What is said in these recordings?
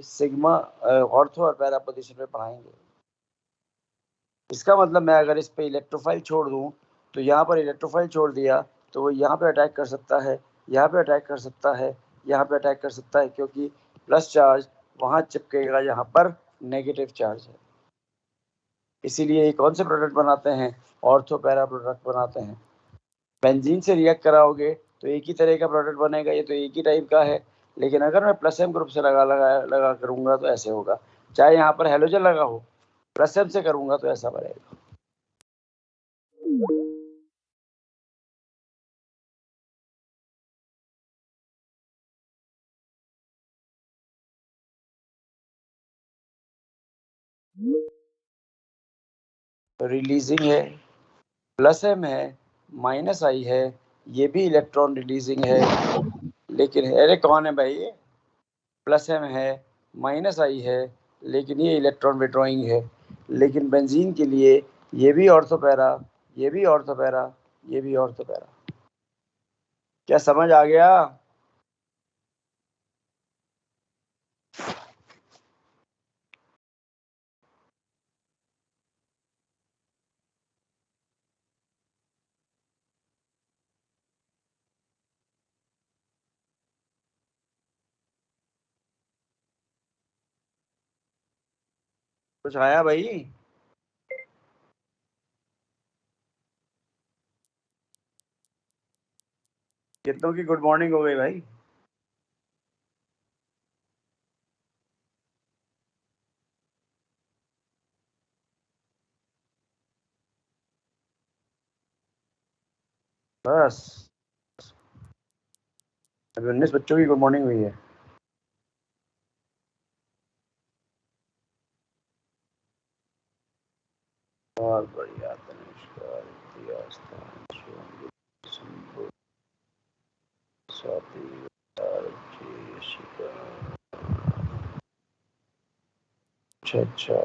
Sigma ortho और para position पे पढ़ाएंगे। इसका मतलब मैं अगर इस पे इलेक्ट्रोफाइल छोड़ दूं तो यहाँ पर इलेक्ट्रोफाइल छोड़ दिया तो वो यहाँ पे अटैक कर सकता है, यहाँ पे अटैक कर सकता है, यहाँ पे अटैक कर सकता है, क्योंकि प्लस चार्ज वहाँ चिपकेगा यहाँ पर नेगेटिव चार्ज है। इसीलिए ये कौन से प्रोडक्ट बनाते हैं? ऑर्थो पैरा प्रोडक्ट बनाते हैं। बेंजीन से रिएक्ट कराओगे तो एक ही तरह का प्रोडक्ट बनेगा, ये तो एक ही टाइप का है। लेकिन अगर मैं प्लस एम ग्रुप से लगा करूंगा तो ऐसे होगा। चाहे यहाँ पर हेलोजन लगा हो, प्लस एम से करूंगा तो ऐसा बनेगा। रिलीजिंग है, प्लस एम है, माइनस आई है, ये भी इलेक्ट्रॉन रिलीजिंग है। लेकिन अरे कौन है भाई ये? प्लस एम है, माइनस आई है, लेकिन ये इलेक्ट्रॉन विड्रॉइंग है। लेकिन बेंजीन के लिए ये भी ऑर्थो पैरा, ये भी ऑर्थो पैरा, ये भी ऑर्थो पैरा। क्या समझ आ गया? कुछ आया भाई? कितनों की गुड मॉर्निंग हो गई भाई? बस अभी 19 बच्चों की गुड मॉर्निंग हुई है। और बढ़िया तनिष्का, रितिया, स्थान, शंभू, स्वाति, आरती, शिखा। अच्छा अच्छा।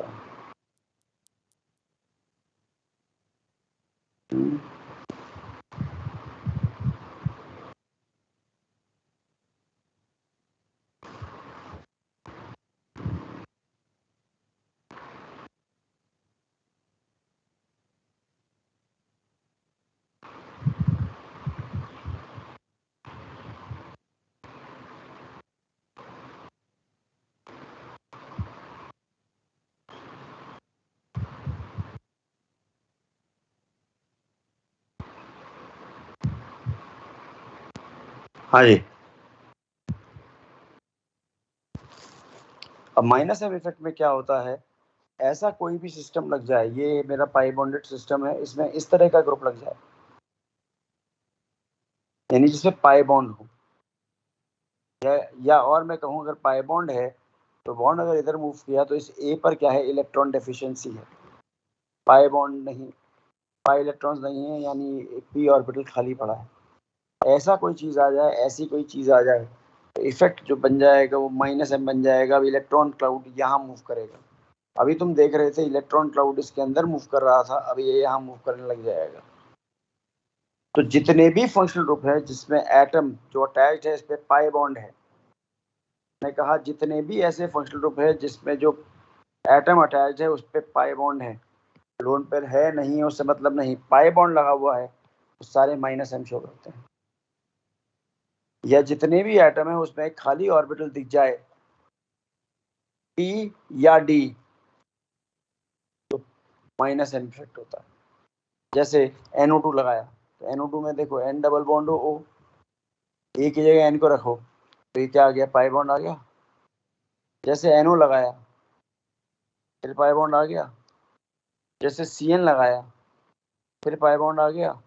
हाँ जी। अब माइनस एम इफेक्ट में क्या होता है? ऐसा कोई भी सिस्टम लग जाए, ये मेरा पाई बॉन्डेड सिस्टम है, इसमें इस तरह का ग्रुप लग जाए, यानी जिसमें पाई बॉन्ड हो, या और मैं कहूँ अगर पाई बॉन्ड है तो बॉन्ड अगर इधर मूव किया तो इस ए पर क्या है? इलेक्ट्रॉन डेफिशिएंसी है, पाई बॉन्ड नहीं, पाई इलेक्ट्रॉन्स नहीं है, यानी पी ऑर्बिटल खाली पड़ा है। ऐसा कोई चीज आ जाए, ऐसी कोई चीज आ जाए तो इफेक्ट जो बन जाएगा वो माइनस एम बन जाएगा। अब इलेक्ट्रॉन क्लाउड यहाँ मूव करेगा। अभी तुम देख रहे थे इलेक्ट्रॉन क्लाउड इसके अंदर मूव कर रहा था, अभी ये यहाँ मूव करने लग जाएगा। तो जितने भी फंक्शनल ग्रुप है जिसमें एटम जो अटैच्ड है इस पे पाई बॉन्ड है, मैंने कहा जितने भी ऐसे फंक्शनल ग्रुप है जिसमें जो एटम अटैच्ड है उस पे पाई बॉन्ड है, लोन पेयर है नहीं है उससे मतलब नहीं, पाई बॉन्ड लगा हुआ है तो सारे माइनस एम शो करते हैं। या जितने भी एटम है उसमें एक खाली ऑर्बिटल दिख जाए, पी या डी, तो माइनस एन इफेक्ट होता है। जैसे NO2 लगाया तो NO2 में देखो N डबल बॉन्ड हो O, एक ही जगह N को रखो तो ये क्या आ गया? पाई बॉन्ड आ गया। जैसे NO लगाया फिर पाई बॉन्ड आ गया। जैसे CN लगाया फिर पाई बॉन्ड आ गया।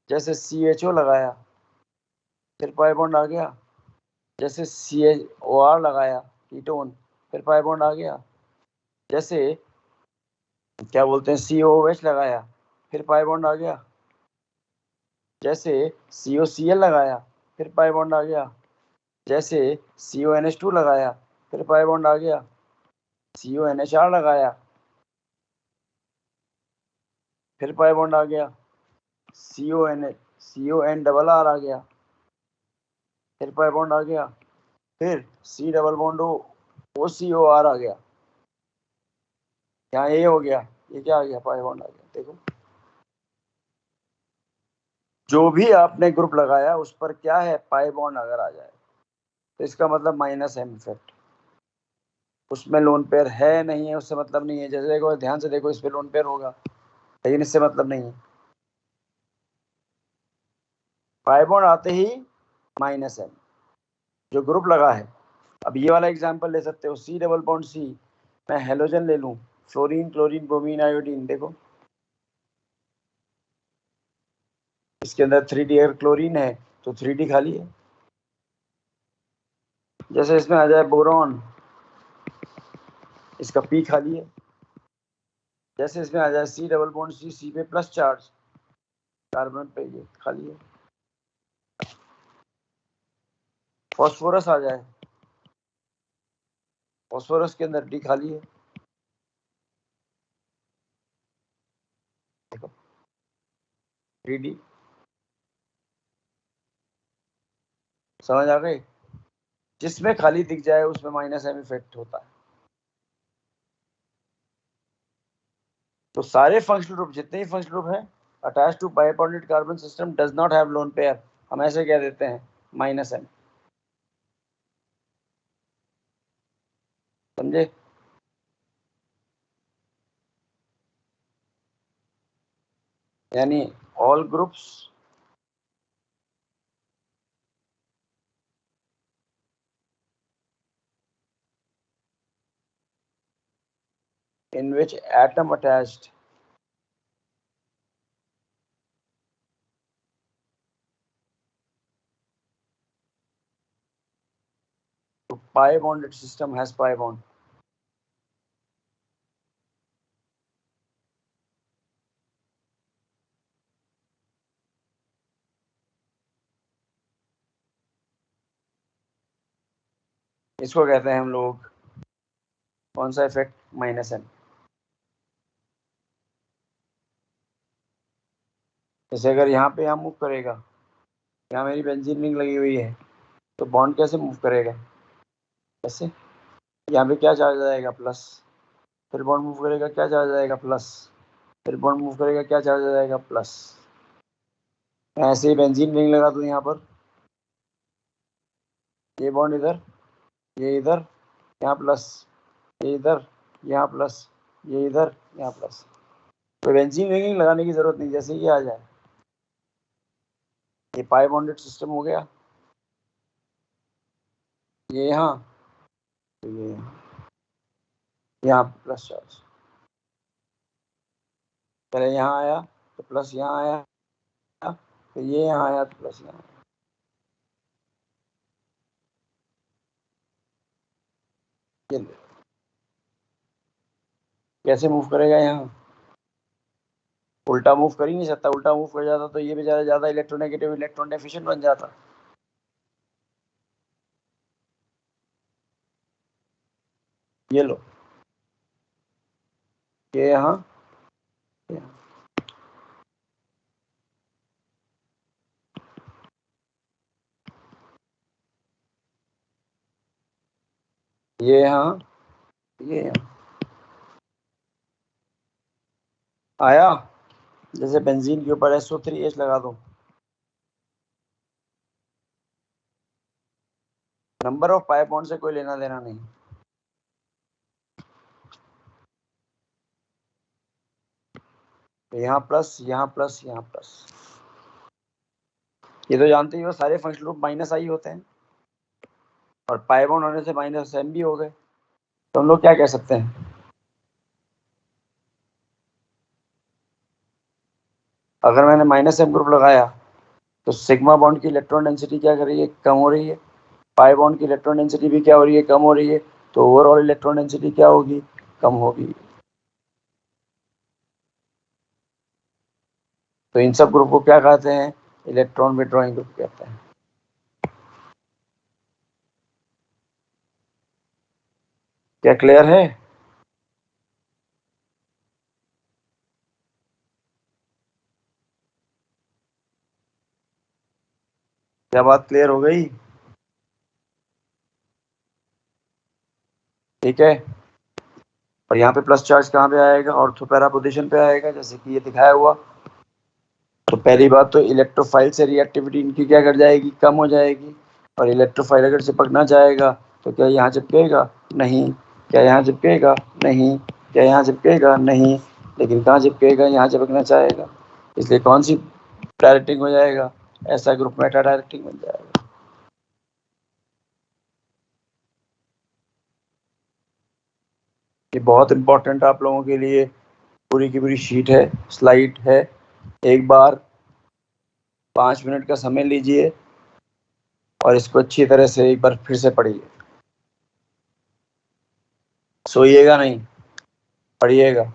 जैसे CHO लगाया फिर पाई बॉन्ड आ गया। जैसे CHOR लगाया कीटोन, फिर पाई बॉन्ड आ गया। जैसे क्या बोलते हैं COOH लगाया फिर पाई बॉन्ड आ गया। जैसे COCl लगाया फिर पाई बॉन्ड आ गया। जैसे CONH2 लगाया फिर पाई बॉन्ड आ गया। CONHR लगाया फिर पाई बॉन्ड आ गया। CON डबल R आ गया फिर पाई बॉन्ड आ गया। फिर C double bond O OCOR आ गया, यहाँ ए हो गया, ये क्या आ गया, पाई बॉन्ड आ गया। देखो जो भी आपने ग्रुप लगाया उस पर क्या है, पाई बॉन्ड अगर आ जाए तो इसका मतलब माइनस एम इफेक्ट। उसमें लोन पेयर है नहीं है उससे मतलब नहीं है। जैसे देखो ध्यान से देखो, इस पे लोन पेयर होगा लेकिन इससे मतलब नहीं है। पाई बॉन्ड आते ही माइनस एम, जो ग्रुप लगा है। अब ये वाला एग्जांपल ले सकते हो, सी डबल बॉन्ड सी, मैं हेलोजन ले लूं, फ्लोरीन क्लोरीन ब्रोमीन आयोडीन, देखो इसके अंदर 3D अगर क्लोरीन है तो 3D खाली है। जैसे इसमें आ जाए बोरॉन, इसका पी खाली है। जैसे इसमें आ जाए सी डबल बॉन्ड सी, सी पे प्लस चार्ज, कार्बन पे ये खाली है। फॉस्फोरस आ जाए, फॉस्फोरस के अंदर डी खाली है। देखो 3D, समझ आ गई। जिसमें खाली दिख जाए उसमें माइनस एम इफेक्ट होता है। तो सारे फंक्शनल ग्रुप, जितने ही फंक्शनल ग्रुप है attach to bi bonded carbon system does not have lone pair, हम ऐसे कह देते हैं माइनस एम। समझे? यानी all groups in which atom attached to pi bonded system has pi bond। इसको कहते हैं हम लोग कौन सा इफेक्ट, माइनस एम। जैसे अगर यहाँ पे यहाँ मूव करेगा, यहाँ मेरी बेंजीन रिंग लगी हुई है, तो बॉन्ड कैसे मूव करेगा, ऐसे। यहाँ पे क्या चार्ज आएगा, प्लस, फिर बॉन्ड मूव करेगा क्या चार्ज आएगा, प्लस, फिर बॉन्ड मूव करेगा क्या चार्ज आएगा, प्लस। ऐसे ही बेंजीन रिंग लगा दूं यहाँ पर, ये बॉन्ड इधर, ये इधर, यहाँ प्लस, ये इधर, यहाँ प्लस, ये इधर, यहाँ प्लस। तो बेंजीन रिंग लगाने की जरूरत नहीं, जैसे ये आ जाए, ये पाई बॉन्डेड सिस्टम हो गया। ये यहाँ, तो ये यहाँ प्लस चार्ज, पहले यहाँ आया तो प्लस यहाँ आया, तो ये यहाँ आया तो प्लस यहाँ आया। ये कैसे मूव करेगा, यहाँ उल्टा मूव कर ही नहीं सकता, उल्टा मूव कर जाता तो ये बेचारा ज्यादा इलेक्ट्रोनेगेटिव इलेक्ट्रॉन डेफिशिएंट बन जाता। ये लो, ये यहाँ, ये यहाँ, ये यहाँ आया। जैसे बेंजीन के ऊपर SO3H लगा दो, नंबर ऑफ पाई बॉन्ड से कोई लेना देना नहीं। तो यहाँ प्लस, यहाँ प्लस, यहाँ प्लस। ये तो जानते ही हो सारे फंक्शनल ग्रुप माइनस आई होते हैं, और पाई बॉन्ड होने से माइनस एम भी हो गए। तो हम लोग क्या कह सकते हैं, अगर मैंने माइनस एम ग्रुप लगाया तो सिग्मा बॉन्ड की इलेक्ट्रॉन डेंसिटी क्या कर रही है, कम हो रही है। पाई बॉन्ड की इलेक्ट्रॉन डेंसिटी भी क्या हो रही है, कम हो रही है। तो ओवरऑल इलेक्ट्रॉन डेंसिटी क्या होगी, कम होगी। तो इन सब ग्रुप को क्या कहते हैं, इलेक्ट्रॉन विड्रॉइंग ग्रुप कहते हैं। क्या क्लियर है? क्या बात क्लियर हो गई? ठीक है। और यहाँ पे प्लस चार्ज कहाँ पे आएगा, ऑर्थो पैरा पोजीशन पे आएगा, जैसे कि ये दिखाया हुआ। तो पहली बात तो इलेक्ट्रोफाइल से रिएक्टिविटी इनकी क्या कर जाएगी, कम हो जाएगी। और इलेक्ट्रोफाइल अगर चिपकना चाहेगा तो क्या यहाँ चिपकेगा, नहीं। क्या यहाँ चिपकेगा, नहीं। क्या यहाँ चिपकेगा, नहीं। लेकिन कहाँ चिपकेगा, यहाँ चिपकना चाहेगा। इसलिए कौन सी डायरेक्टिंग हो जाएगा, ऐसा ग्रुप मेटा डायरेक्टिंग बन जाएगा। ये बहुत इंपॉर्टेंट आप लोगों के लिए पूरी की पूरी शीट है, स्लाइड है। एक बार 5 मिनट का समय लीजिए और इसको अच्छी तरह से एक बार फिर से पढ़िए। सोइएगा नहीं, पढ़िएगा।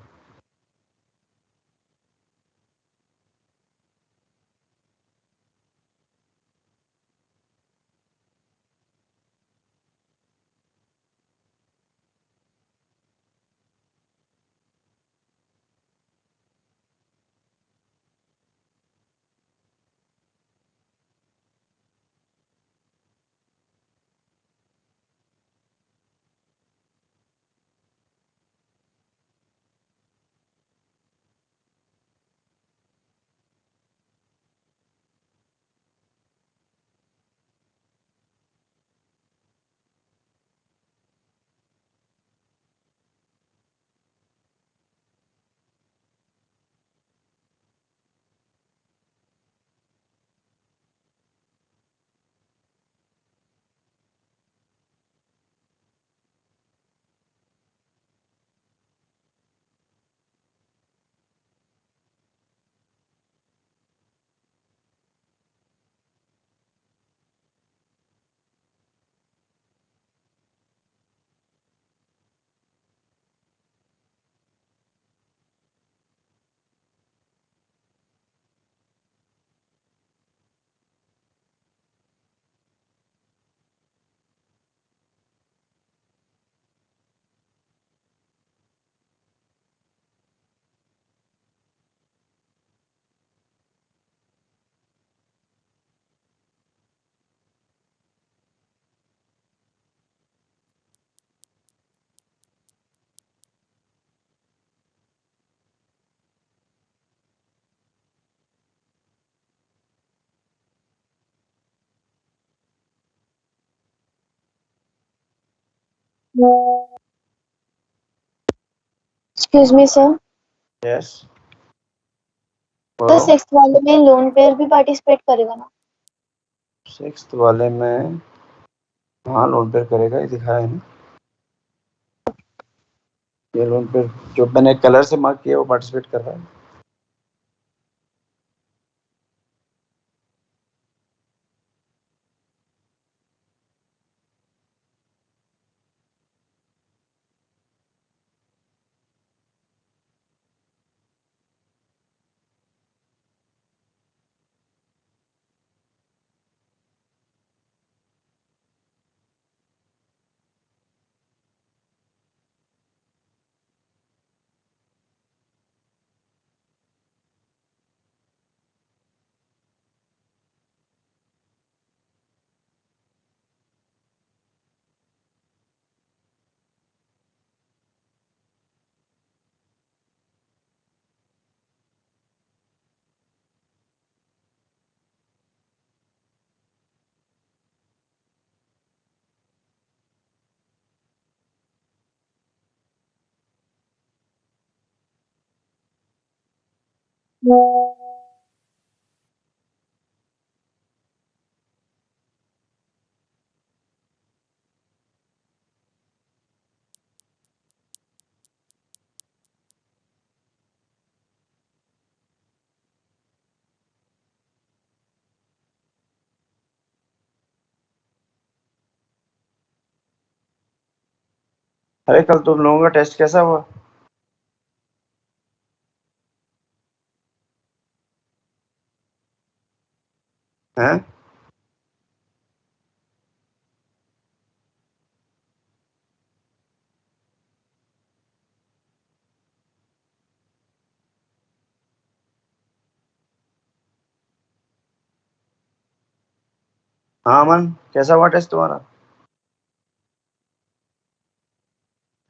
Excuse me sir. यस, तो बोलो। सिक्स्थ वाले में लोन पेयर भी पार्टिसिपेट करेगा ना? सिक्स्थ वाले में हाँ लोन पे करेगा, ये दिखाया है ना। ये लोन पे जो मैंने कलर से मार्क किया वो पार्टिसिपेट कर रहा है। अरे कल तुम लोगों का टेस्ट कैसा हुआ? हैं? हाँ अमन, कैसा हुआ टेस्ट तुम्हारा?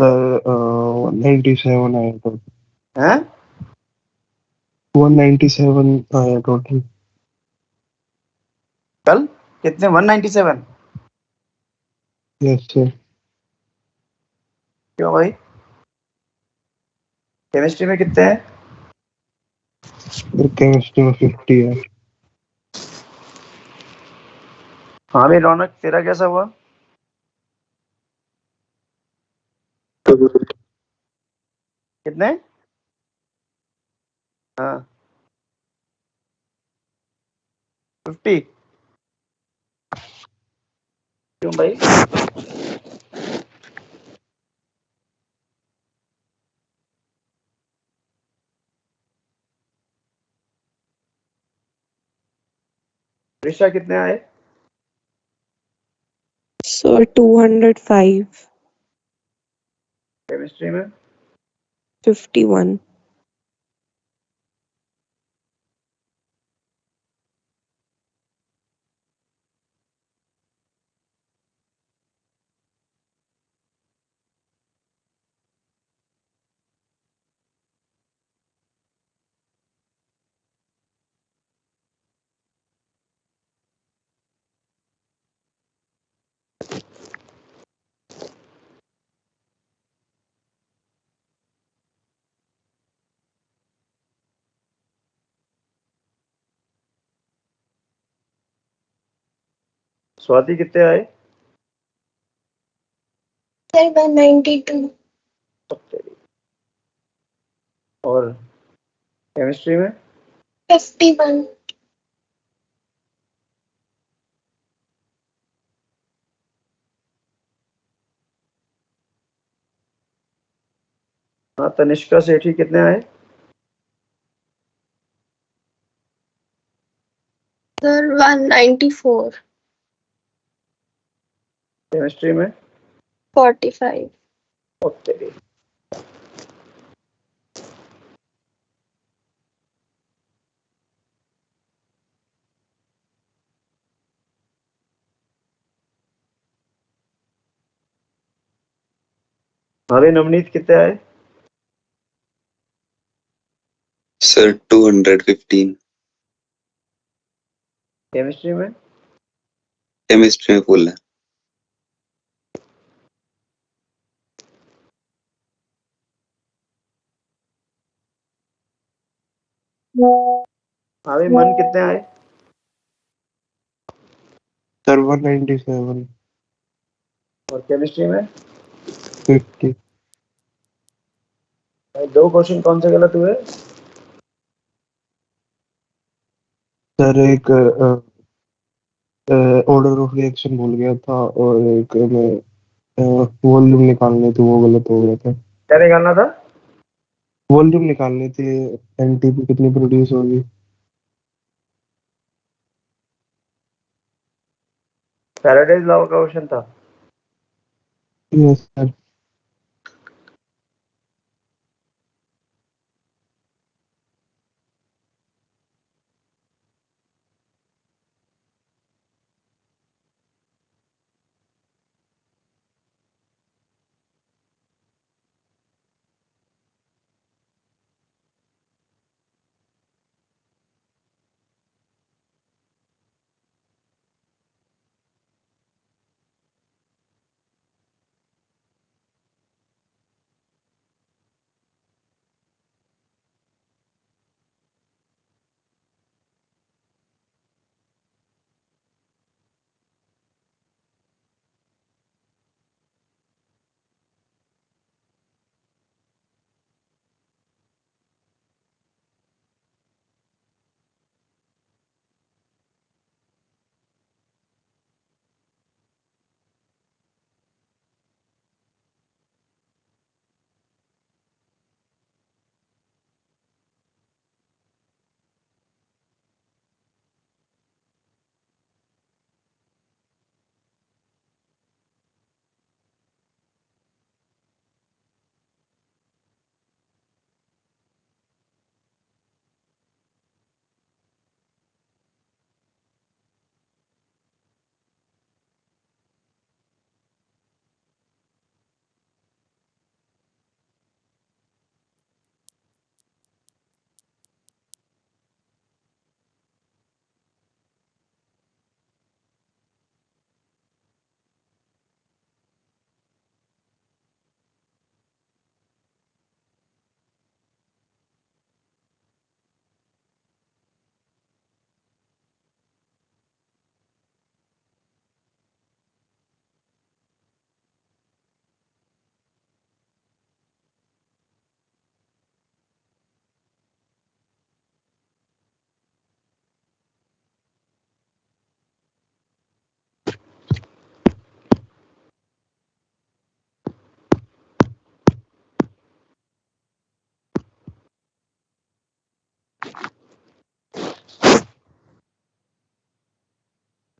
सर 197 आया टोटल। हैं 197 आया टोटल। कल कितने 197? Yes sir. क्यों भाई, केमिस्ट्री में कितने हैं? सर केमिस्ट्री में 50 है। हाँ भाई रौनक, तेरा कैसा हुआ? कितने? हाँ 50। क्यों भाई? ऋषा कितने आए? सर 205, केमिस्ट्री में 51। स्वाति कितने आए? सर 192। और केमिस्ट्री में 51। हाँ तनिष्का सेठी कितने आए? सर 194। केमिस्ट्री में 45। तेरी। हाँ भाई नवनीत कितने आए? सर 215। केमिस्ट्री में केमिस्ट्री में फुल है। हाँ भाई मन कितने आए? सर 197। और केमिस्ट्री में 50। भाई दो क्वेश्चन कौन से गलत हुए? सर एक ऑर्डर ऑफ रिएक्शन भूल गया था और एक में वॉल्यूम निकालने थे, वो गलत हो गया था। क्या निकालना था? वॉल्यूम निकालनी थी, एनटीपी कितनी प्रोड्यूस होगी। फैराडेज लॉ का क्वेश्चन था। Yes sir.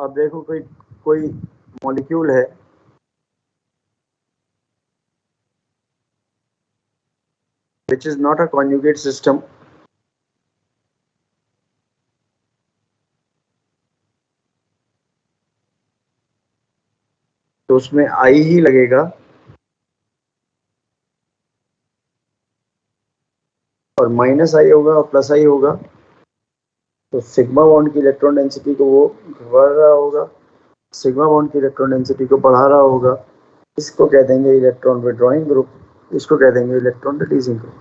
अब देखो कोई मॉलिक्यूल है which is not a conjugate system, तो उसमें आई ही लगेगा और माइनस आई होगा और प्लस आई होगा, तो सिग्मा बॉन्ड की इलेक्ट्रॉन डेंसिटी को वो बढ़ा रहा होगा, सिग्मा बॉन्ड की इलेक्ट्रॉन डेंसिटी को बढ़ा रहा होगा। इसको कह देंगे इलेक्ट्रॉन विड्रॉइंग ग्रुप, इसको कह देंगे इलेक्ट्रॉन रिलीजिंग ग्रुप।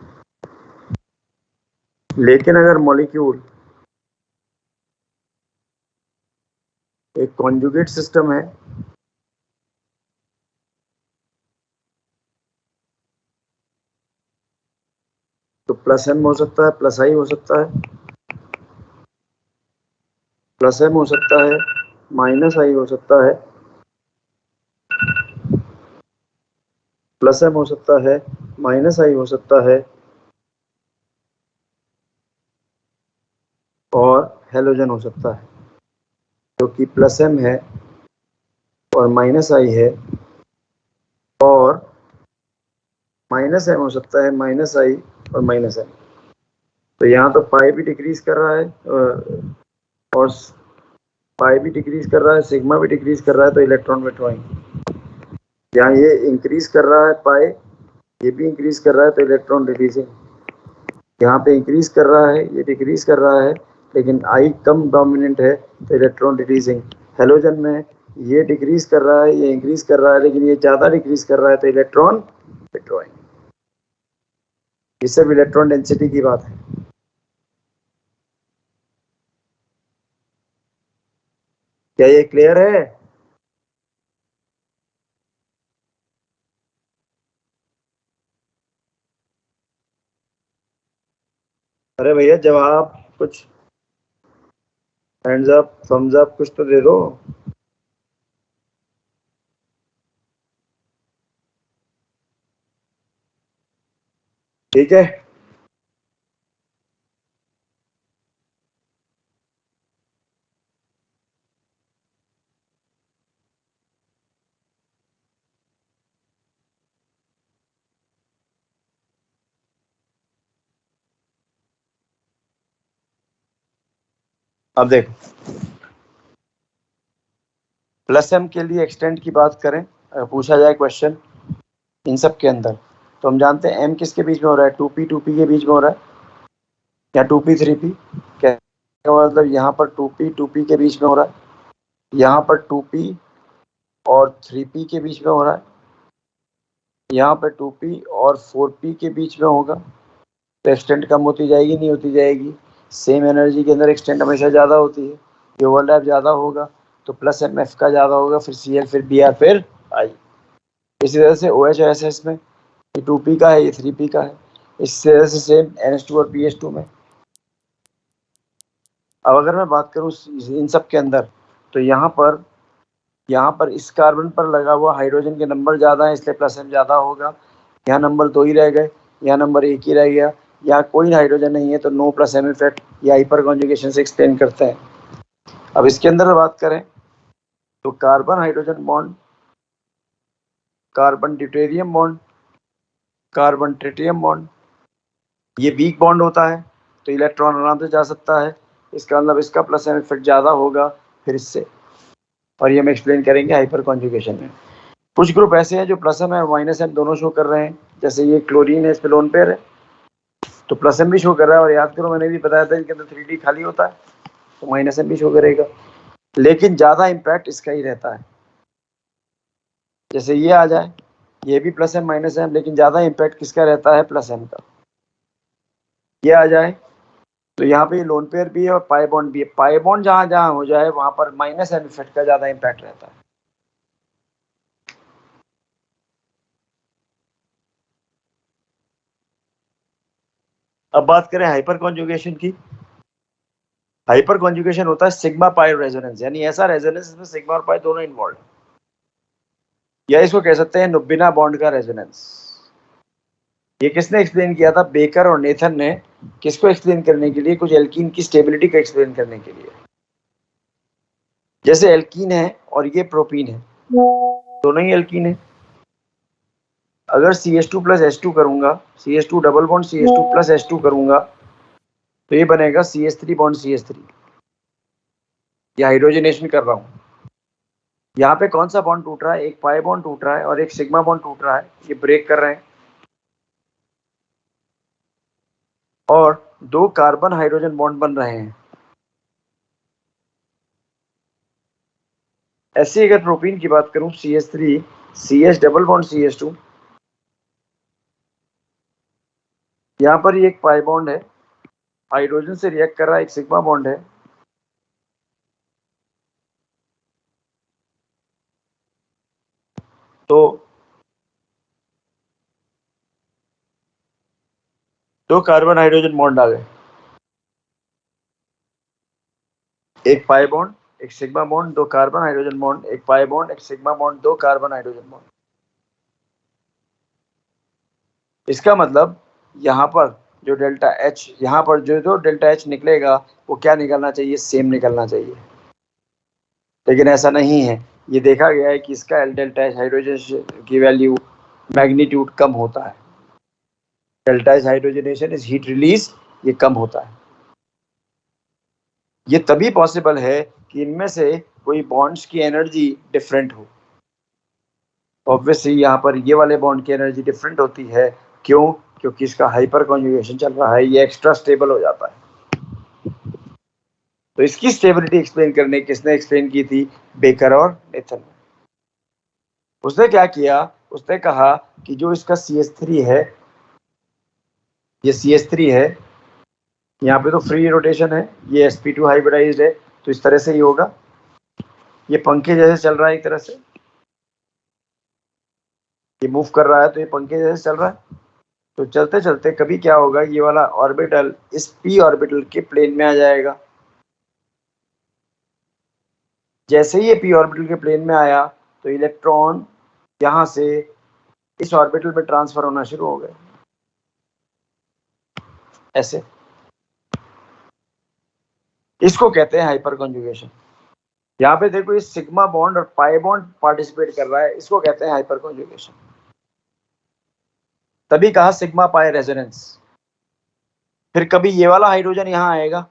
लेकिन अगर मॉलिक्यूल एक कॉन्जुगेट सिस्टम है, तो प्लस एम हो सकता है, प्लस आई हो सकता है, प्लस एम हो सकता है, माइनस आई हो सकता है, प्लस एम हो सकता है, माइनस आई हो सकता है, और हेलोजन हो सकता है, जो कि प्लस एम है और माइनस आई है, और माइनस एम हो सकता है, माइनस आई और माइनस एम। तो यहाँ तो पाई भी डिक्रीज कर रहा है और पाई भी डिक्रीज कर रहा है, सिग्मा भी डिक्रीज कर रहा है, तो इलेक्ट्रॉन विड्रॉइंग। यहाँ ये इंक्रीज कर रहा है पाई, ये भी इंक्रीज कर रहा है, तो इलेक्ट्रॉन रिलीजिंग। यहाँ पे इंक्रीज कर रहा है, ये डिक्रीज कर रहा है, लेकिन आई कम डोमिनेंट है, तो इलेक्ट्रॉन रिलीजिंग। हेलोजन में ये डिक्रीज कर रहा है, ये इंक्रीज कर रहा है, लेकिन ये ज़्यादा डिक्रीज कर रहा है, तो इलेक्ट्रॉन विड्रॉइंग। ये सब इलेक्ट्रॉन डेंसिटी की बात है। क्या ये क्लियर है? अरे भैया जवाब कुछ, हैंड्स अप, थम्स अप कुछ तो दे दो। ठीक है, अब देखो प्लस एम के लिए एक्सटेंट की बात करें, अगर पूछा जाए क्वेश्चन इन सब के अंदर, तो हम जानते हैं एम किसके बीच में हो रहा है, 2p के बीच में हो रहा है, या 2p 3p। क्या मतलब यहाँ पर 2p के बीच में हो रहा है, यहाँ पर 2p और 3p के बीच में हो रहा है, यहाँ पर 2p और 4p के बीच में होगा, तो एक्सटेंट कम होती जाएगी, नहीं होती जाएगी? सेम एनर्जी के अंदर एक्सटेंट हमेशा ज़्यादा होती है, ये ओवरलैप ज़्यादा होगा, तो प्लस एम एफ का ज़्यादा होगा, फिर सी एल, फिर बी आर, फिर आई। इसी तरह से ओ एच एस एस में ये 2p का है, ये 3p का है, इस तरह से सेम NH2 और BH2 में। अब अगर मैं बात करूँ इन सब के अंदर, तो यहाँ पर इस कार्बन पर लगा हुआ हाइड्रोजन के नंबर ज़्यादा है, इसलिए प्लस एम ज़्यादा होगा। यहाँ नंबर 2 ही रह गए, यहाँ नंबर 1 ही रह गया, यहाँ कोई हाइड्रोजन नहीं है, तो नो प्लस एम इफेक्ट, ये हाइपर कॉन्जुगेशन से एक्सप्लेन करते हैं। अब इसके अंदर बात करें तो carbon hydrogen bond, carbon deuterium bond, carbon tritium bond, ये वीक बॉन्ड होता है, तो इलेक्ट्रॉन आराम से जा सकता है, इसका मतलब इसका प्लस एम इफेक्ट ज़्यादा होगा फिर इससे, और ये हम एक्सप्लेन करेंगे हाइपर कॉन्जुगेशन में। कुछ ग्रुप ऐसे हैं जो प्लस एम और माइनस एम दोनों शो कर रहे हैं, जैसे ये क्लोरीन है, इस पे लोन पेयर है, तो प्लस एम भी शो कर रहा है, और याद करो मैंने भी बताया था इनके अंदर 3D खाली होता है, तो माइनस एम भी शो करेगा, लेकिन ज़्यादा इम्पैक्ट इसका ही रहता है। जैसे ये आ जाए, ये भी प्लस एम माइनस एम, लेकिन ज़्यादा इम्पैक्ट किसका रहता है, प्लस एम का। ये आ जाए तो यहाँ पे लोन पेयर भी है और पाई बॉन्ड भी है, पाई बॉन्ड जहाँ जहाँ हो जाए वहाँ पर माइनस एम इफेक्ट का ज़्यादा इम्पैक्ट रहता है। अब बात करें हाइपर कॉन्जुगेशन की। हाइपर कॉन्जुगेशन होता है सिग्मा पाई रेजोनेंस, यानी ऐसा रेजोनेंस जिसमें सिग्मा और पाई दोनों इन्वॉल्व, या इसको कह सकते हैं नुबिना बॉन्ड का रेजोनेंस। ये किसने एक्सप्लेन किया था, बेकर और नेथन ने। किसको एक्सप्लेन करने के लिए, कुछ एल्कीन की स्टेबिलिटी को एक्सप्लेन करने के लिए। जैसे एल्कीन है और ये प्रोपीन है, दोनों ही एल्कीन है। अगर CH2 प्लस H2 करूंगा, CH2 double bond CH2 plus H2 करूंगा तो ये बनेगा CH3 बॉन्ड CH3। ये हाइड्रोजनेशन कर रहा हूं। यहाँ पे कौन सा बॉन्ड टूट रहा है? एक पाई बॉन्ड टूट रहा है और एक सिग्मा बॉन्ड टूट रहा है, ये ब्रेक कर रहे हैं और 2 कार्बन हाइड्रोजन बॉन्ड बन रहे हैं। ऐसे अगर प्रोपीन की बात करूं, CH3 CH double bond CH2, यहाँ पर ये एक पाई बॉन्ड है, हाइड्रोजन से रिएक्ट कर रहा है, एक सिग्मा बॉन्ड है। तो 2 कार्बन हाइड्रोजन बॉन्ड आ गए, एक पाई बॉन्ड, एक sigma bond, 2 carbon hydrogen bond, एक पाई बॉन्ड, एक sigma bond, 2 carbon hydrogen bond. इसका मतलब यहाँ पर जो डेल्टा H, यहाँ पर जो डेल्टा H निकलेगा वो क्या निकलना चाहिए? सेम निकलना चाहिए। लेकिन ऐसा नहीं है। ये देखा गया है कि इसका डेल्टा H हाइड्रोजन की वैल्यू मैग्नीट्यूड कम होता है। Delta H hydrogenation is heat release, ये कम होता है। ये तभी पॉसिबल है कि इनमें से कोई बॉन्ड्स की एनर्जी डिफरेंट हो। ऑब्वियसली यहाँ पर ये वाले बॉन्ड की एनर्जी डिफरेंट होती है। क्यों? क्योंकि इसका हाइपर कॉन्जुगेशन चल रहा है, ये एक्स्ट्रा स्टेबल हो जाता है। तो इसकी स्टेबिलिटी एक्सप्लेन करने किसने एक्सप्लेन की थी? बेकर और नेथन। उसने क्या किया? उसने कहा कि जो इसका CH3 है, ये CH3 है, यहाँ पे तो फ्री रोटेशन है, ये sp2 हाइब्रिडाइज्ड है, तो इस तरह से ही होगा। ये पंखे जैसे चल रहा है एक तरह से, ये मूव कर रहा है तो ये पंखे जैसे चल रहा है। तो चलते चलते कभी क्या होगा, ये वाला ऑर्बिटल इस p ऑर्बिटल के प्लेन में आ जाएगा। जैसे ही ये p ऑर्बिटल के प्लेन में आया तो इलेक्ट्रॉन यहाँ से इस ऑर्बिटल में ट्रांसफर होना शुरू हो गए, ऐसे। इसको कहते हैं हाइपर कॉन्जुगेशन। यहाँ पे देखो, ये सिग्मा बॉन्ड और पाई बॉन्ड पार्टिसिपेट कर रहा है, इसको कहते हैं हाइपर कॉन्जुगेशन। तभी कहा सिग्मा पाई रेजोनेंस। फिर कभी ये वाला हाइड्रोजन यहाँ आएगा,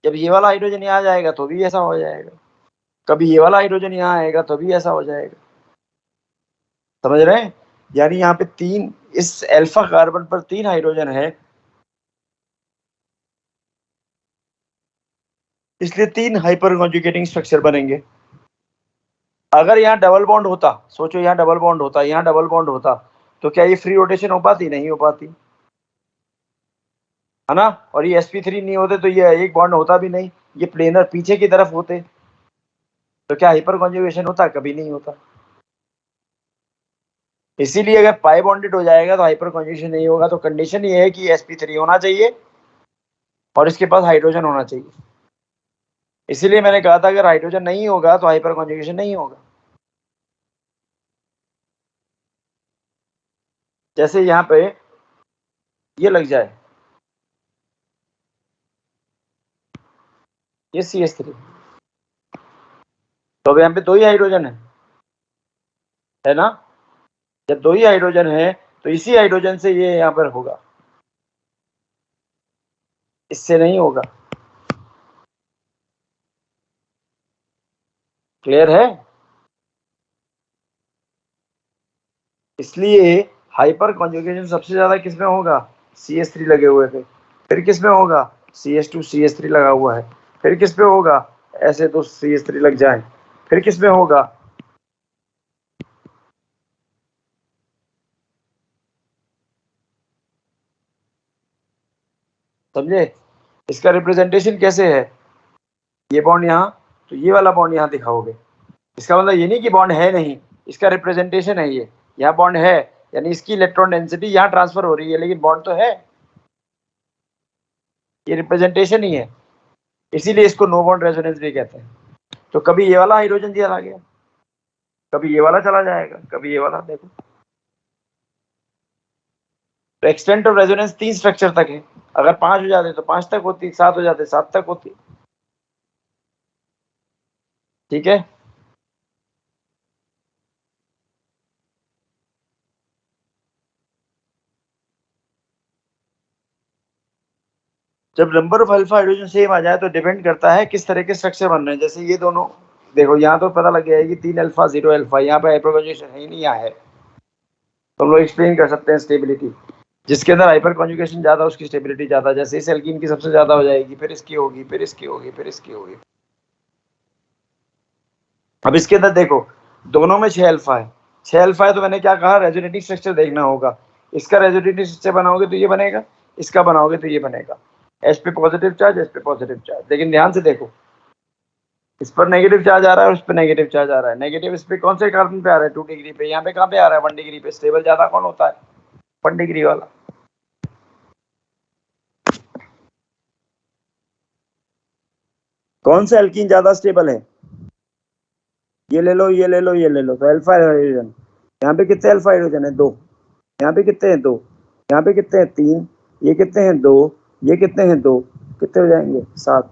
जब ये वाला हाइड्रोजन यहाँ जाएगा तो भी ऐसा हो जाएगा, कभी ये वाला हाइड्रोजन यहाँ आएगा तो भी ऐसा हो जाएगा। समझ रहे हैं? यानी यहाँ पे 3, इस अल्फा कार्बन पर 3 हाइड्रोजन है, इसलिए 3 हाइपर कॉन्जुगेटिंग स्ट्रक्चर बनेंगे। अगर यहाँ डबल बॉन्ड होता, सोचो यहाँ डबल बॉन्ड होता, यहाँ डबल बॉन्ड होता, तो क्या ये फ्री रोटेशन हो पाती? नहीं हो पाती, है ना। और ये sp3 नहीं होते तो ये एक बॉन्ड होता भी नहीं, ये प्लेनर पीछे की तरफ होते, तो क्या हाइपर कॉन्जुगेशन होता? कभी नहीं होता। इसीलिए अगर पाई बॉन्डेड हो जाएगा तो हाइपर कॉन्जुगेशन नहीं होगा। तो कंडीशन ये है कि sp3 होना चाहिए और इसके पास हाइड्रोजन होना चाहिए। इसीलिए मैंने कहा था अगर हाइड्रोजन नहीं होगा तो हाइपर कॉन्जुगेशन नहीं होगा। जैसे यहाँ पे ये लग जाए, ये CH3, तो अब यहाँ पे 2 ही हाइड्रोजन है ना। जब 2 ही हाइड्रोजन है तो इसी हाइड्रोजन से ये यहाँ पर होगा, इससे नहीं होगा। क्लियर है? इसलिए हाइपर कॉन्जुगेशन सबसे ज्यादा किसमें होगा? CH3 लगे हुए थे। फिर किसमें होगा? CH2 CH3 लगा हुआ है। फिर किस पे होगा? ऐसे तो CH3 लग जाए। फिर किसमें होगा? समझे? इसका रिप्रेजेंटेशन कैसे है? ये बॉन्ड यहाँ, तो ये वाला बॉन्ड यहाँ दिखाओगे। इसका मतलब ये नहीं कि बॉन्ड है नहीं, इसका रिप्रेजेंटेशन है ये। यहाँ बॉन्ड है, यानी इसकी इलेक्ट्रॉन डेंसिटी यहाँ ट्रांसफर हो रही है, लेकिन बॉन्ड तो है, ये रिप्रेजेंटेशन ही है। इसीलिए इसको नो बॉन्ड रेजोनेंस भी कहते हैं। तो कभी ये वाला हाइड्रोजन चला गया, कभी ये वाला चला जाएगा, कभी ये वाला। देखो, तो एक्सटेंट ऑफ रेजोनेंस 3 स्ट्रक्चर तक है। अगर 5 हो जाते तो 5 तक होती, 7 हो जाते 7 तक होती। ठीक है। जब number of alpha hydrogen same आ जाए तो डिपेंड करता है किस तरह के स्ट्रक्चर बन रहे हैं। जैसे ये दोनों देखो, यहाँ तो पता लग गया है कि 3 अल्फा 0 अल्फा, यहाँ पे हाइपर कॉन्जुगेशन है ही नहीं, यहाँ है, तो हम लोग एक्सप्लेन कर सकते हैं स्टेबिलिटी। जिसके अंदर हाइपर कॉन्जुगेशन ज्यादा उसकी स्टेबिलिटी ज्यादा, जैसे इस एल्कीन की सबसे ज्यादा हो जाएगी, फिर इसकी होगी, फिर इसकी होगी, फिर इसकी होगी। अब इसके अंदर देखो दोनों में 6 अल्फा है, 6 अल्फा है, तो मैंने क्या कहा, रेजोनेटिंग स्ट्रक्चर देखना होगा। इसका रेजोनेटिंग स्ट्रक्चर बनाओगे तो ये बनेगा, इसका बनाओगे तो ये बनेगा। एच पे पॉजिटिव चार्ज, एच पे पॉजिटिव चार्ज, लेकिन ध्यान से देखो, इस पर नेगेटिव चार्ज आ रहा है, उस पर नेगेटिव चार्ज आ रहा है। नेगेटिव इस पे कौन से कार्बन पे आ रहा है, 2 डिग्री पे, यहाँ पे कहाँ पे आ रहा है, 1 डिग्री पे। स्टेबल ज्यादा कौन होता है, 1 डिग्री वाला। कौन सा एल्कीन ज्यादा स्टेबल है, ये ले लो, ये ले लो, ये ले लो, तो अल्फा हाइड्रोजन। यहाँ पे कितने अल्फा हाइड्रोजन है, 2। यहाँ पे कितने हैं, 2। यहाँ पे कितने हैं, 3। ये कितने हैं, 2। ये कितने हैं, 2। कितने हो जाएंगे, 7।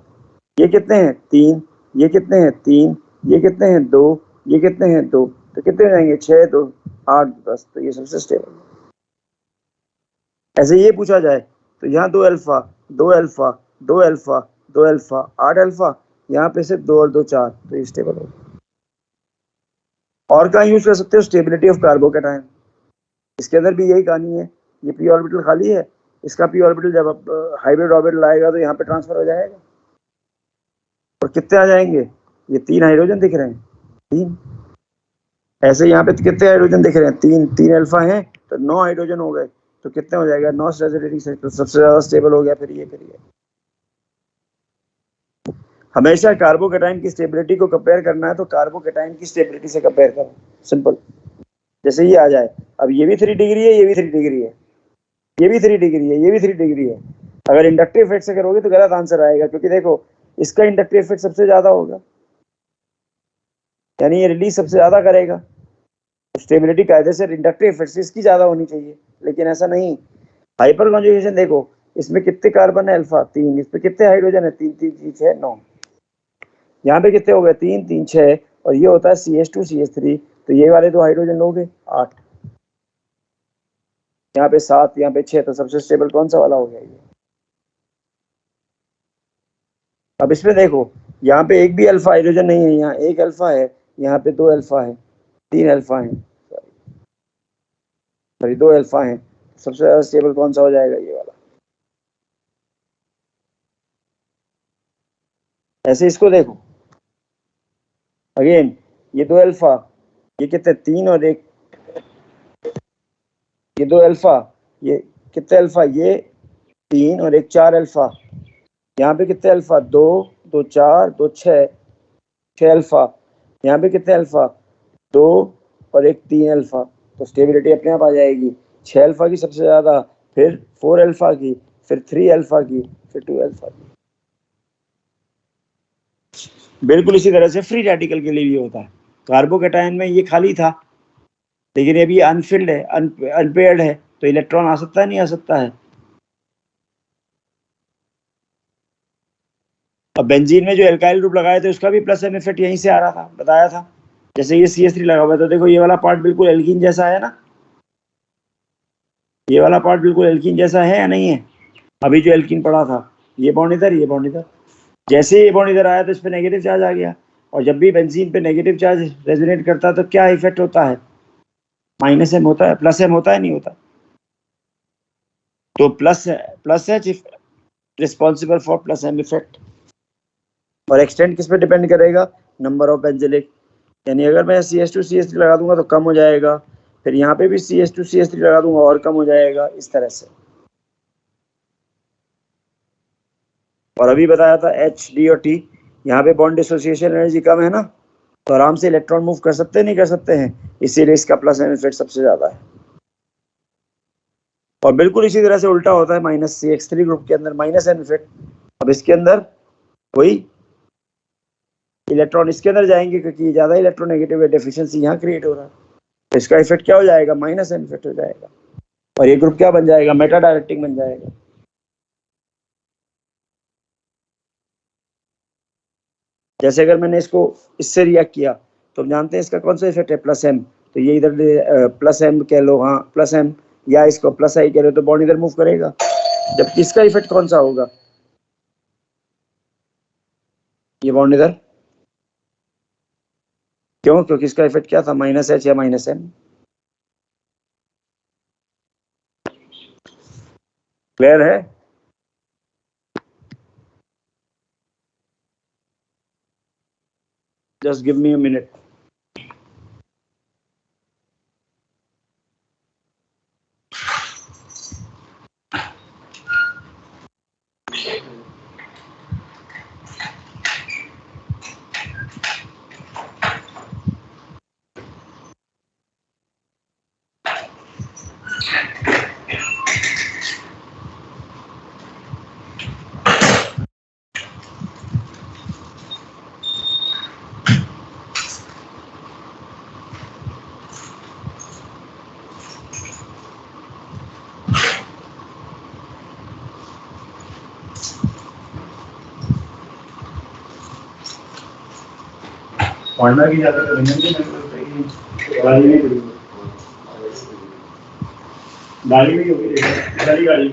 ये कितने हैं, 3। ये कितने हैं, 3। ये कितने हैं, 2। ये कितने हैं, 2। तो कितने हो जाएंगे, 6, 2, 8, 10। तो ये सबसे स्टेबल। ऐसे ये पूछा जाए तो यहाँ 2 alpha, 2 alpha, 2 alpha, 2 alpha, 8 alpha, यहाँ पे सिर्फ 2 और 2 4, तो ये स्टेबल होगा। और कहाँ यूज कर सकते हो, स्टेबिलिटी ऑफ कार्बोकैटायन। इसके अंदर भी यही कहानी है। ये पी ऑर्बिटल खाली है, इसका पी ऑर्बिटल जब हाइब्रिड ऑर्बिटल आएगा तो यहाँ पे ट्रांसफर हो जाएगा, और कितने आ जाएंगे, ये 3 हाइड्रोजन दिख रहे हैं, 3। ऐसे यहाँ पे कितने हाइड्रोजन दिख रहे हैं, 3। 3 अल्फा हैं तो 9 हाइड्रोजन हो गए, तो कितने हो जाएगा, 9 रेजोनेटिंग स्ट्रक्चर, सबसे ज्यादा स्टेबल हो गया। फिर ये हमेशा कार्बोकैटायन की स्टेबिलिटी को कंपेयर करना है तो कार्बोकैटायन की स्टेबिलिटी से कंपेयर करो, सिंपल। जैसे ये आ जाए, अब ये भी 3 डिग्री है, ये भी 3 डिग्री है, ये भी 3 डिग्री है, ये भी 3 डिग्री है। अगर इंडक्टिव इफेक्ट से करोगे तो गलत आंसर आएगा, क्योंकि देखो इसका इंडक्टिव इफेक्ट सबसे ज्यादा होगा, यानी ये रिलीज सबसे ज्यादा करेगा। स्टेबिलिटी कायदे से इंडक्टिव इफेक्ट से इसकी ज्यादा होनी चाहिए, लेकिन ऐसा नहीं। हाइपर कॉन्जुगेशन देखो, इसमें कितने कार्बन है, अल्फा 3। इस पे कितने हाइड्रोजन है, 3 3 3 6 9। यहाँ पे कितने हो गए, 3 3 6, और ये होता है CH2 CH3, तो ये वाले 2 हाइड्रोजन लोगे, 8। यहाँ पे 7, यहाँ पे 6, तो सबसे स्टेबल कौन सा वाला हो गया ये। अब इसमें देखो, यहाँ पे एक भी अल्फा हाइड्रोजन नहीं है, यहाँ 1 अल्फा है, यहाँ पे 2 अल्फा है, 3 अल्फा है, सॉरी 2 अल्फा है। सबसे ज्यादा स्टेबल कौन सा हो जाएगा, ये वाला। ऐसे इसको देखो अगेन, ये 2 अल्फा, ये कितने, 3 और 1, ये 2 अल्फा, ये कितने अल्फा, ये 3 और 1 4 अल्फा। यहाँ पे कितने अल्फा, 2 2 4 2 6 6 अल्फा। यहाँ पे कितने अल्फा, 2 और 1 3 अल्फा। तो स्टेबिलिटी अपने आप आ जाएगी, 6 अल्फा की सबसे ज्यादा, फिर 4 अल्फा की, फिर 3 अल्फा की, फिर 2 अल्फा की। बिल्कुल इसी तरह से फ्री रेडिकल के लिए भी होता है। कार्बोकैटायन में ये खाली था, लेकिन ये भी अनफिल्ड है, अनपेयर्ड है, तो इलेक्ट्रॉन आ सकता है, नहीं आ सकता है। अब बेंजीन में जो एल्काइल ग्रुप लगाए थे उसका भी प्लस एम इफेक्ट यहीं से आ रहा था, बताया था। जैसे ये CH3 लगा हुआ है, तो देखो ये वाला पार्ट बिल्कुल एल्कीन जैसा है ना, ये वाला पार्ट बिल्कुल एल्कीन जैसा है या नहीं है। अभी जो एल्कीन पड़ा था, ये बॉन्ड इधर, ये बॉन्ड इधर, जैसे ये बॉन्ड इधर आया तो इस पे नेगेटिव चार्ज आ गया, और जब भी बेंजीन पे नेगेटिव चार्ज रेजोनेट करता है तो क्या इफेक्ट होता है, माइनस एम होता है, प्लस एम होता है, नहीं होता। तो plus H responsible for plus M effect. और एक्सटेंट किस पे डिपेंड करेगा, नंबर ऑफ बेंजिलिक, यानी अगर मैं CH2 CH3 लगा दूंगा तो कम हो जाएगा, फिर यहाँ पे भी CH2 CH3 लगा दूंगा और कम हो जाएगा, इस तरह से। और अभी बताया था H D और T, यहाँ पे बॉन्ड डिसोसिएशन एनर्जी कम है ना, तो आराम से इलेक्ट्रॉन मूव कर सकते हैं, नहीं कर सकते हैं, इसीलिए इसका प्लस एम इफेक्ट सबसे ज्यादा है। और बिल्कुल इसी तरह से उल्टा होता है -CH3 ग्रुप के अंदर, माइनस एम इफेक्ट। अब इसके अंदर वही इलेक्ट्रॉन इसके अंदर जाएंगे, क्योंकि ज्यादा इलेक्ट्रोनेगेटिव डेफिशिएंसी यहाँ क्रिएट हो रहा है, तो इसका इफेक्ट क्या हो जाएगा, माइनस एम इफेक्ट हो जाएगा, और ये ग्रुप क्या बन जाएगा, मेटा डायरेक्टिंग बन जाएगा। जैसे अगर मैंने इसको इससे रिएक्ट किया तो जानते हैं इसका कौन सा इफेक्ट है, प्लस एम, तो ये इधर प्लस एम कह लो, हाँ प्लस एम, या इसको प्लस आई कह लो, तो बॉन्ड इधर मूव करेगा। जब इसका इफेक्ट कौन सा होगा, ये बॉन्ड इधर, क्यों, क्योंकि इसका इफेक्ट क्या था, माइनस एच या माइनस एम। क्लियर है? Just give me a minute. पढ़ना की ज्यादा गाड़ी में गाड़ी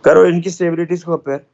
करो इनकी स्टेबिलिटीज को कंपेयर।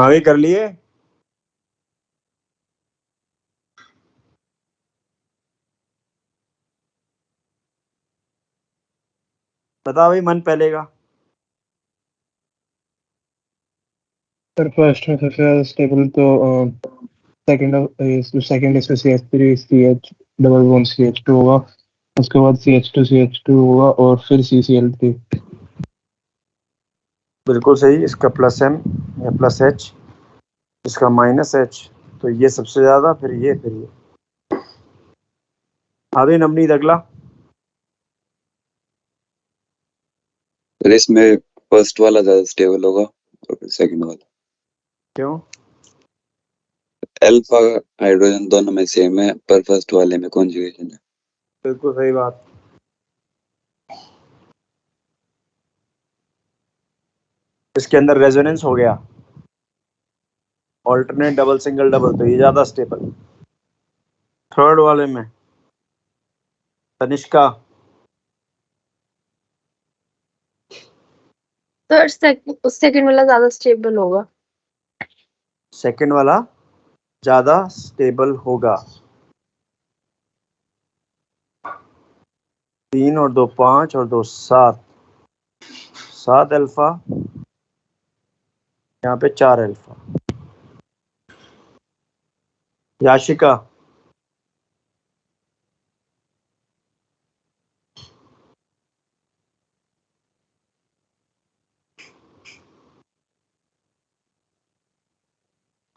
हाँ भी कर लिए। बता भाई मन पहले का। सर फर्स्ट में सबसे ज्यादा स्टेबल तो सेकंड इसमें CH3 CH double bond CH2 होगा, उसके बाद CH2 CH2 होगा और फिर CCl3। बिल्कुल सही। इसका प्लस M या प्लस H, इसका माइनस H, तो ये सबसे ज्यादा, फिर ये, फिर ये। अभी नवनीत अगला। फिर इसमें फर्स्ट वाला ज्यादा स्टेबल होगा और फिर सेकंड वाला। क्यों? अल्फा हाइड्रोजन दोनों में सेम है पर फर्स्ट वाले में कॉन्जुगेशन है। बिल्कुल सही बात। इसके अंदर रेजोनेंस हो गया, ऑल्टरनेट डबल सिंगल डबल, तो ये ज्यादा स्टेबल। थर्ड वाले में तनिष्का। सर सेकंड वाला ज्यादा स्टेबल होगा। सेकंड वाला ज्यादा स्टेबल होगा। 3 और 2 5 और 2 7, 7 अल्फा, यहाँ पे 4 अल्फा। याशिका।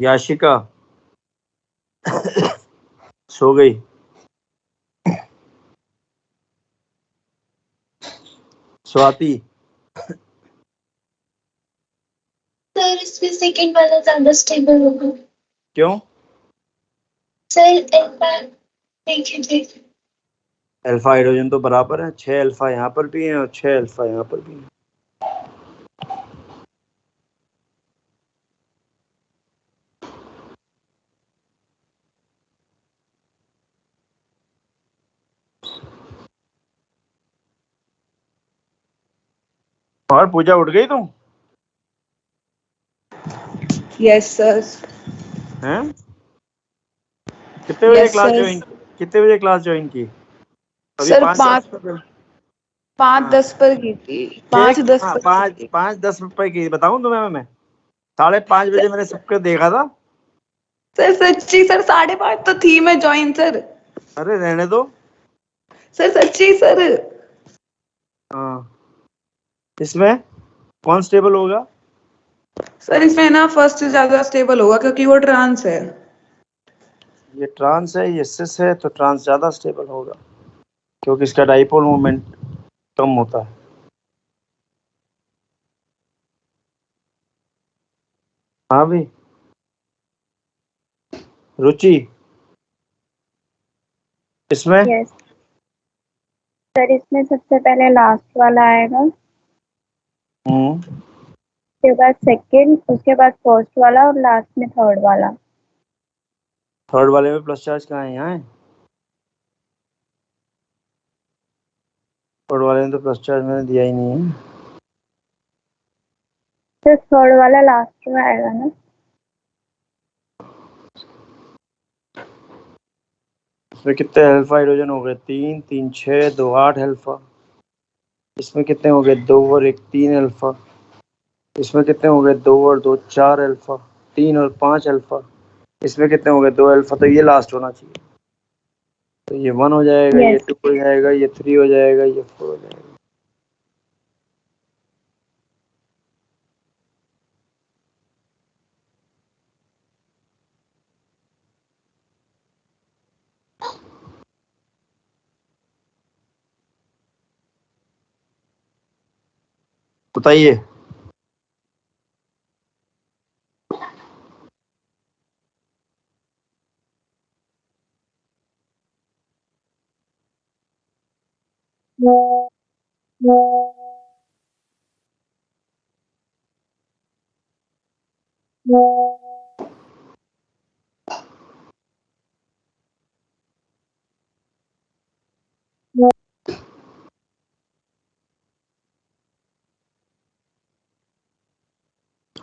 याशिका सो गई। स्वाति। सर इसमें सेकंड वाला ज्यादा स्टेबल होगा। क्यों? सर एक बार देखिए। अल्फा हाइड्रोजन तो बराबर है, 6 अल्फा यहाँ पर भी है और 6 अल्फा यहाँ पर भी है। और पूजा उठ गई तुम? Yes sir. हैं? कितने बजे यस क्लास सर। ज्वाइन कितने बजे क्लास ज्वाइन की? अभी सर 5:10 पर। 5:10 पर की थी। 5:10 हाँ, पर की थी। 5:10 रुपए की बताऊं तुम्हें मैं 5:30 बजे मैंने सबको देखा था। सर सच्ची सर 5:30 तो थी मैं ज्वाइन सर। अरे रहने दो। सर सच्ची सर। हाँ, इसमें कौन स्टेबल होगा? सर इसमें ना फर्स्ट ज्यादा स्टेबल होगा क्योंकि वो ट्रांस है। ये ट्रांस है, ये सिस है, तो ट्रांस ज्यादा स्टेबल होगा क्योंकि इसका डाइपोल मोमेंट कम होता है। हाँ भी। रुचि, इसमें यस सर, इसमें सबसे पहले लास्ट वाला आएगा, उसके बाद सेकंड, उसके बाद फर्स्ट वाला और लास्ट में थर्ड वाला। थर्ड वाले में प्लस चार्ज कहाँ है? यहाँ है। थर्ड वाले में तो प्लस चार्ज मैंने दिया ही नहीं है। सर थर्ड वाला लास्ट में आएगा ना? इसमें कितने अल्फा हाइड्रोजन हो गए? 3 3 6 2 8 अल्फा। इसमें कितने हो गए? 2 और 1 3 अल्फा। इसमें कितने हो गए? 2 और 2 4 अल्फा। 3 और 5 अल्फा। इसमें कितने हो गए? 2 अल्फा। तो ये लास्ट होना चाहिए। तो ये 1 हो जाएगा, ये यस 2 हो जाएगा, ये 3 हो जाएगा, ये 4 हो जाएगा। बताइए।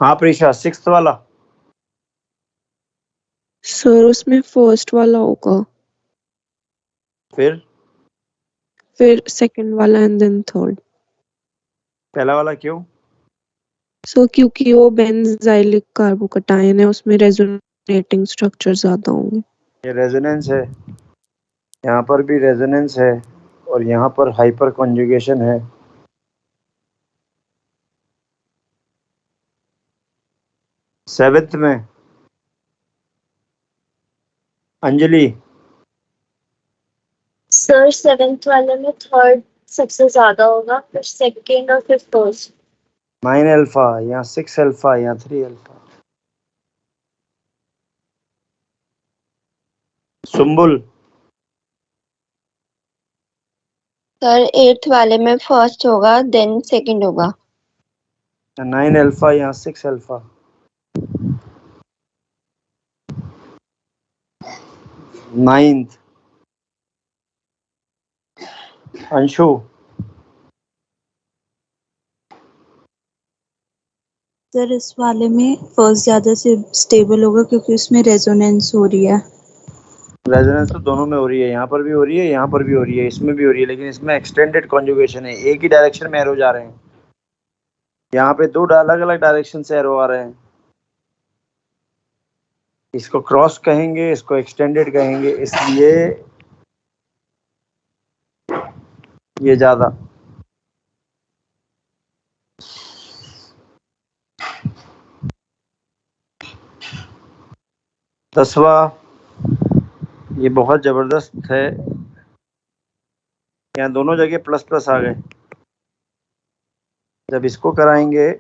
हाँ प्रीशा, 6th वाला। सर उसमें फर्स्ट वाला होगा, फिर फिर सेकंड वाला एंड देन थर्ड। पहला वाला क्यों? सो क्योंकि वो बेंजाइलिक कार्बोकटायन है, उसमें रेजोनेटिंग स्ट्रक्चर ज्यादा होंगे। ये रेजोनेंस है, यहाँ पर भी रेजोनेंस है और यहाँ पर हाइपर कॉन्जुगेशन है। सेवेंथ में अंजलि, सर 7th वाले में थर्ड सबसे ज्यादा होगा, फिर सेकंड और फिर फर्स्ट। 9 अल्फा, यहाँ 6 अल्फा, यहाँ 3 अल्फा। सुम्बुल, सर 8th वाले में फर्स्ट होगा देन सेकंड होगा। 9 अल्फा, यहाँ 6 अल्फा। नाइन्थ अंशु, सर इस वाले में फर्स्ट ज्यादा से स्टेबल होगा क्योंकि उसमें रेजोनेंस हो रही है। रेजोनेंस तो दोनों में हो रही है, यहाँ पर भी हो रही है, यहाँ पर भी हो रही है, इसमें भी हो रही है, लेकिन इसमें एक्सटेंडेड कॉन्जुगेशन है, एक ही डायरेक्शन में एरो जा रहे हैं। यहाँ पे दो अलग अलग डायरेक्शन से एरो आ रहे हैं। इसको क्रॉस कहेंगे, इसको एक्सटेंडेड कहेंगे, इसलिए ये ज्यादा। दसवा, ये बहुत जबरदस्त है, यहाँ दोनों जगह प्लस प्लस आ गए। जब इसको कराएंगे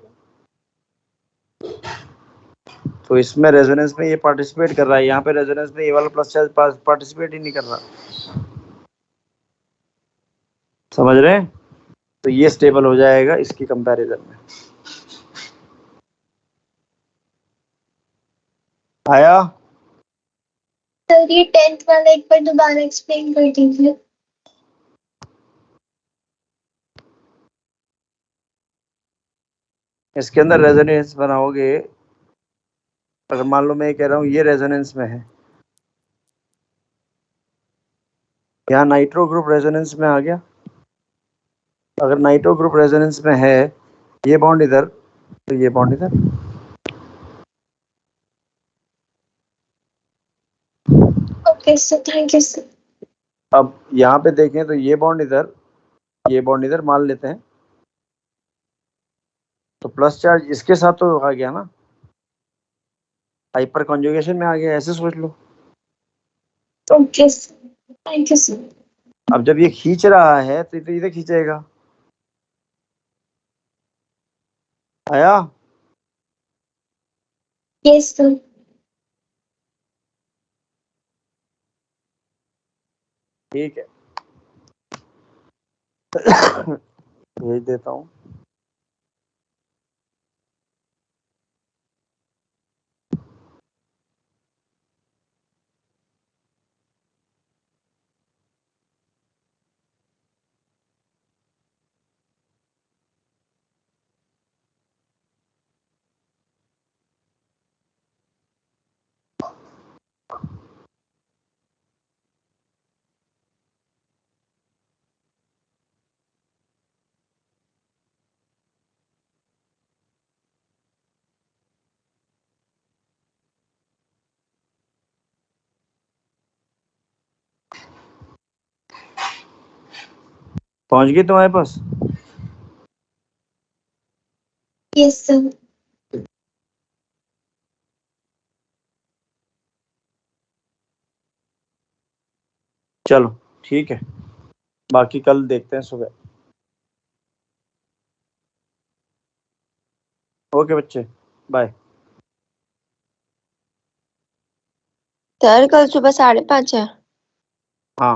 तो इसमें रेजोनेंस में ये पार्टिसिपेट कर रहा है, यहाँ पे रेजोनेंस में ये वाला प्लस चार्ज पार्टिसिपेट ही नहीं कर रहा। समझ रहे हैं? तो ये स्टेबल हो जाएगा इसकी कंपैरिजन में। आया? सर ये 10th वाला एक बार दोबारा एक्सप्लेन कर दीजिए। इसके अंदर रेजोनेंस बनाओगे, अगर मान लो मैं ये कह रहा हूँ ये रेजोनेंस में है, यहाँ नाइट्रो ग्रुप रेजोनेंस में आ गया। अगर नाइट्रो ग्रुप रेजोनेंस में है, ये बॉन्ड इधर तो ये बॉन्ड इधर। Okay sir, thank you sir. अब यहाँ पे देखें तो ये बॉन्ड इधर, ये बॉन्ड इधर मान लेते हैं, तो प्लस चार्ज इसके साथ तो आ गया ना, हाइपर कॉन्जुगेशन में आ गया, ऐसे सोच लो। Okay sir, thank you sir. अब जब ये खींच रहा है तो इधर खींचेगा। आया? Yes sir. ठीक है, भेज देता हूँ। पहुंच गई तुम्हारे पास? Yes sir. चलो ठीक है, बाकी कल देखते हैं सुबह। ओके बच्चे, बाय। सर कल सुबह 5:30 है। हाँ